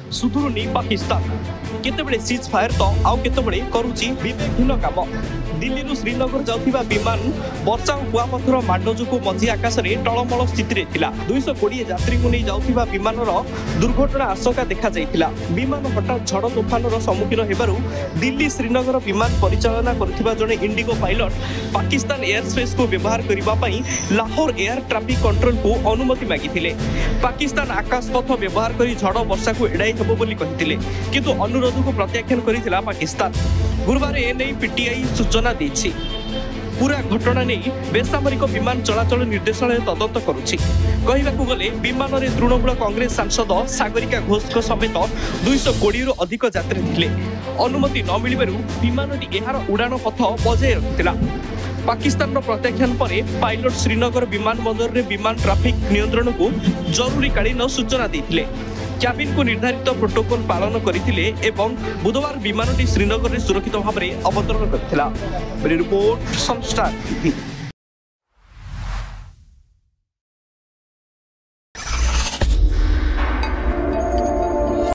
सुधुरुनी Pakistan केतेबेले cease fire तो आउ केतेबेले करूची विवेकहीन काम। दिल्ली श्रीनगर जाउथिबा विमान वर्षा और कुआपथर माड जो मझी आकाश में टलमल स्थित 220 यात्री को नहीं जाउथिबा विमानर दुर्घटना आशंका देखा जाइथिला। विमान हठात झड़ तोफान सम्मुखीन हेबारु दिल्ली श्रीनगर विमान परिचालना करुथिबा जने Indigo pilot Pakistan air space को व्यवहार करबा पई लाहौर एयर ट्रैफिक कंट्रोल को अनुमति मागिथिले। पाकिस्तान आकाशपथ व्यवहार करी झड़ वर्षा को एड़ाई हेबो बोली कहिथिले, किंतु अनुरोध को प्रत्याख्यान करिथिला पाकिस्तान। गुरुवार एने पीटीआई सूचना देछि। पूरा घटना नहीं बेसामरिक विमान चलाचल निर्देशालय तदंत करुछि। कहबाकू गले विमान में तृणमूल कांग्रेस सांसद सागरिका घोष समेत 220 रु अधिक यात्री थिले। अनुमति न मिलिबारु विमानटी एहार उड़ान पथ बजाय रखिथिला। पाकिस्तान प्रत्याख्यान पर पायलट श्रीनगर विमान बंदर में विमान ट्रैफिक नियंत्रण को जरूरीकालीन सूचना देथिले। क्याबिन को निर्धारित प्रोटोकॉल पालन करथिले एवं बुधवार विमानटी श्रीनगर में सुरक्षित भाव में अवतरण करथिला। Report Sunstar TV.